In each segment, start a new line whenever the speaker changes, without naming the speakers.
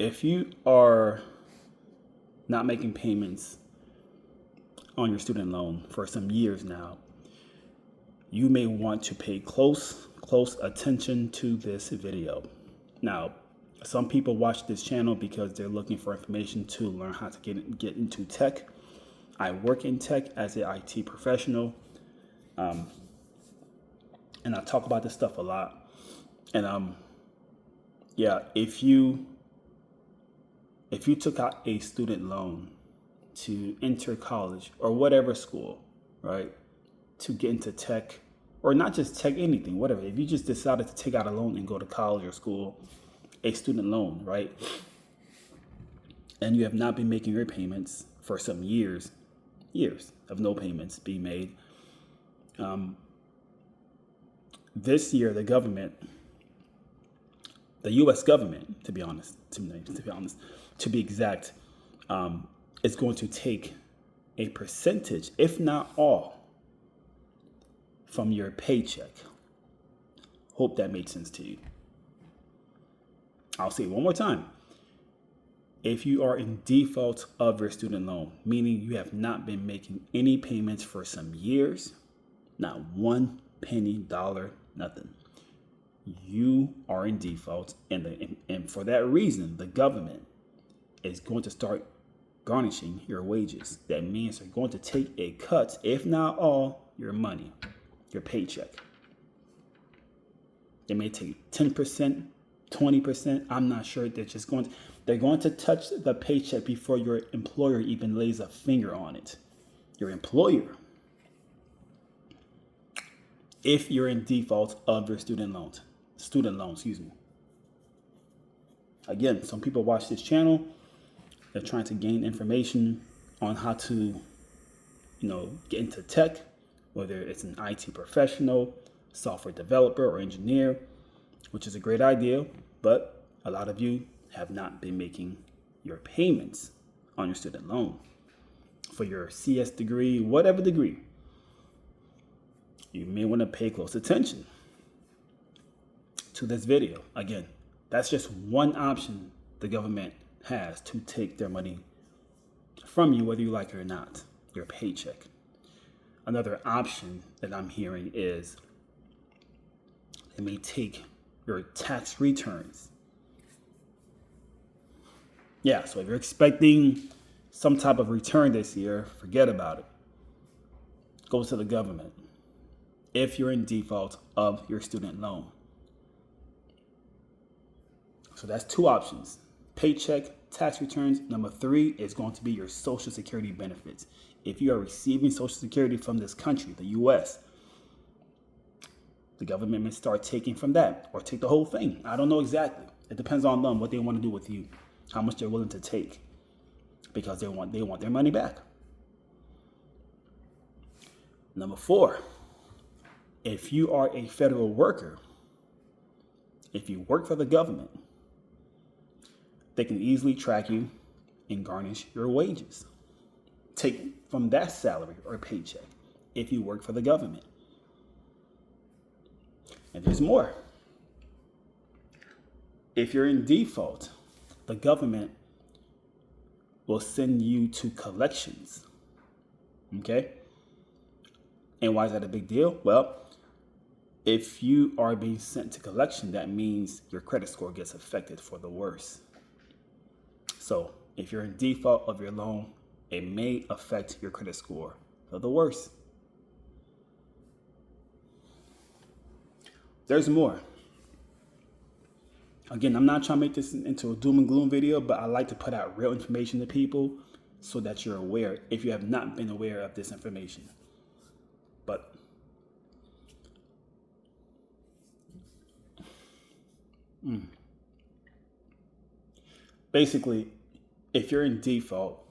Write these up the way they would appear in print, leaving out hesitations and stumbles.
if you are not making payments on your student loan for some years now, you may want to pay close attention to this video. Now, some people watch this channel because they're looking for information to learn how to get into tech. I work in tech as an IT professional, and I talk about this stuff a lot. And if you took out a student loan to enter college or whatever school, right, to get into tech, or not just tech, anything, whatever. If you just decided to take out a loan and go to college or school, a student loan, right, and you have not been making your payments for some years of no payments being made, this year the U.S. government, to be exact, is going to take a percentage, if not all, from your paycheck. Hope that makes sense to you. I'll say it one more time. If you are in default of your student loan, meaning you have not been making any payments for some years, not one penny, dollar, nothing, you are in default, and for that reason, the government is going to start garnishing your wages. That means they're going to take a cut, if not all, your money, your paycheck. They may take 10%, 20%. I'm not sure. They're going to touch the paycheck before your employer even lays a finger on it. Your employer, if you're in default of your student loan, Again, some people watch this channel. They're trying to gain information on how to, get into tech, whether it's an IT professional, software developer, or engineer, which is a great idea. But a lot of you have not been making your payments on your student loan for your CS degree, whatever degree. You may want to pay close attention to this video. Again, that's just one option the government has to take their money from you, whether you like it or not, your paycheck. Another option that I'm hearing is they may take your tax returns. Yeah, so if you're expecting some type of return this year, forget about it. Go to the government if you're in default of your student loan. So that's two options: paycheck, tax returns. Number 3 is going to be your Social Security benefits. If you are receiving Social Security from this country, the U.S., the government may start taking from that or take the whole thing. I don't know exactly. It depends on them, what they want to do with you, how much they're willing to take, because they want their money back. Number 4, if you are a federal worker, if you work for the government, they can easily track you and garnish your wages. Take from that salary or paycheck if you work for the government. And there's more. If you're in default, the government will send you to collections. Okay? And why is that a big deal? Well, if you are being sent to collection, that means your credit score gets affected for the worse. So if you're in default of your loan, it may affect your credit score for the worse. There's more. Again, I'm not trying to make this into a doom and gloom video, but I like to put out real information to people so that you're aware if you have not been aware of this information. But basically, if you're in default,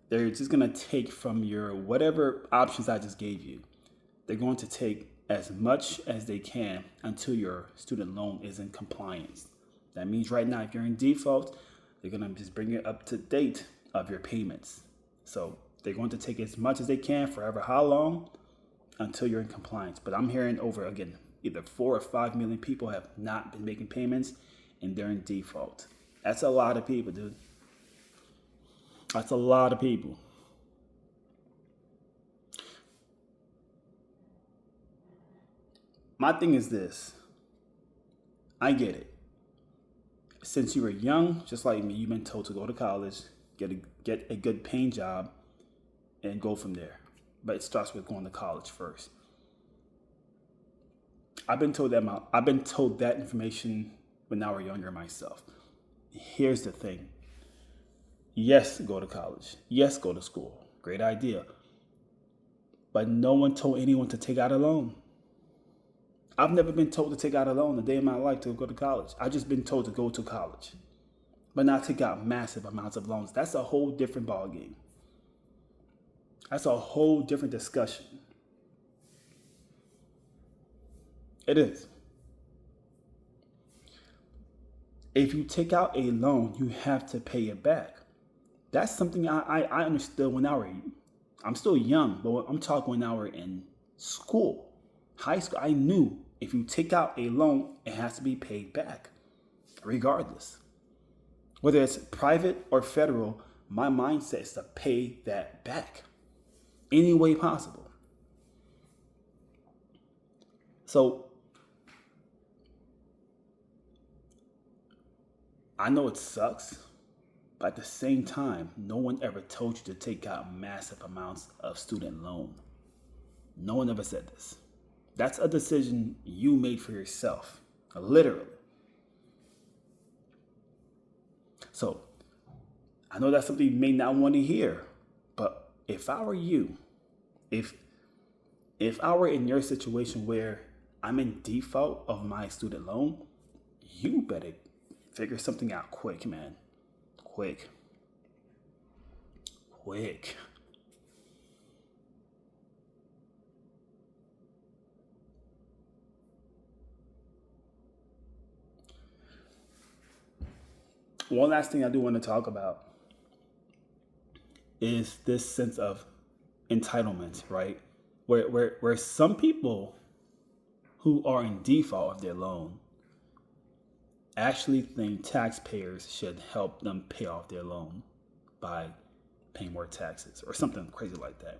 they're just going to take from your whatever options I just gave you. They're going to take as much as they can until your student loan is in compliance. That means right now, if you're in default, they're going to just bring it up to date of your payments. So they're going to take as much as they can forever. How long? Until you're in compliance. But I'm hearing over, again, either 4 or 5 million people have not been making payments and they're in default That's a lot of people, dude. That's a lot of people. My thing is this. I get it. Since you were young, just like me, you've been told to go to college, get a good paying job, and go from there. But it starts with going to college first. I've been told that information when I was younger myself. Here's the thing. Yes, go to college. Yes, go to school. Great idea. But no one told anyone to take out a loan. I've never been told to take out a loan a day in my life to go to college. I've just been told to go to college, but not take out massive amounts of loans. That's a whole different ballgame. That's a whole different discussion. It is. If you take out a loan, you have to pay it back. That's something I understood when I'm still young, but I'm talking when I was in school, high school. I knew if you take out a loan, it has to be paid back, regardless. Whether it's private or federal, my mindset is to pay that back any way possible. So I know it sucks, but at the same time, no one ever told you to take out massive amounts of student loan. No one ever said this. That's a decision you made for yourself, literally. So I know that's something you may not want to hear, but if I were you, if I were in your situation where I'm in default of my student loan, you better figure something out quick, man. Quick. One last thing I do want to talk about is this sense of entitlement, right? Where some people who are in default of their loan actually think taxpayers should help them pay off their loan by paying more taxes or something crazy like that.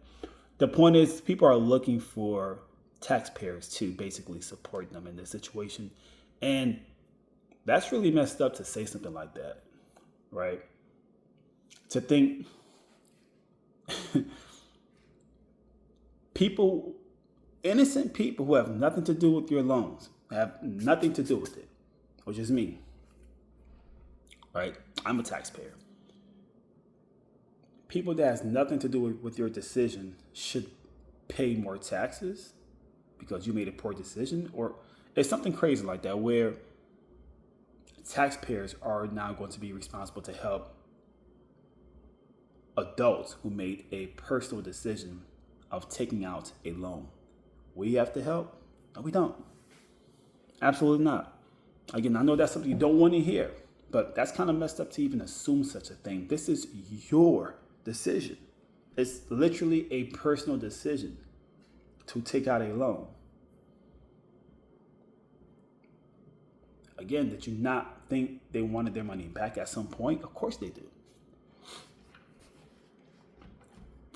The point is, people are looking for taxpayers to basically support them in this situation. And that's really messed up to say something like that, right? To think innocent people who have nothing to do with your loans, have nothing to do with it, which is me, right? I'm a taxpayer. People that has nothing to do with your decision should pay more taxes because you made a poor decision, or it's something crazy like that where taxpayers are now going to be responsible to help adults who made a personal decision of taking out a loan. We have to help? No, we don't. Absolutely not. Again, I know that's something you don't want to hear, but that's kind of messed up to even assume such a thing. This is your decision. It's literally a personal decision to take out a loan. Again, did you not think they wanted their money back at some point? Of course they do.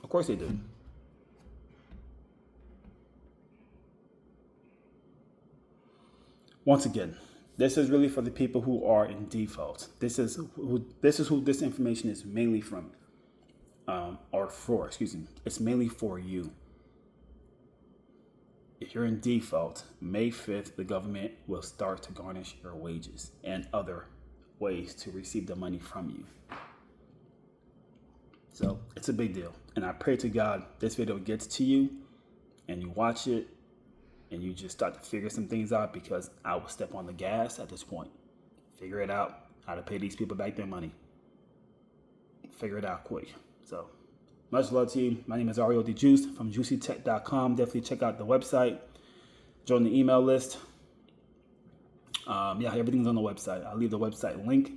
Of course they do. Once again, this is really for the people who are in default. This is who this information is mainly from, or for. Excuse me. It's mainly for you. If you're in default, May 5th, the government will start to garnish your wages and other ways to receive the money from you. So it's a big deal. And I pray to God this video gets to you and you watch it and you just start to figure some things out, because I will step on the gas at this point. Figure it out, how to pay these people back their money. Figure it out quick. So much love to you. My name is Ario the Juice from juicytech.com. Definitely check out the website. Join the email list. Everything's on the website. I'll leave the website link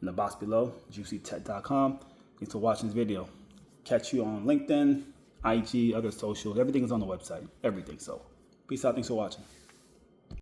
in the box below, juicytech.com. Thanks for watching this video. Catch you on LinkedIn, IG, other socials. Everything is on the website. Everything. So peace out. Thanks for watching.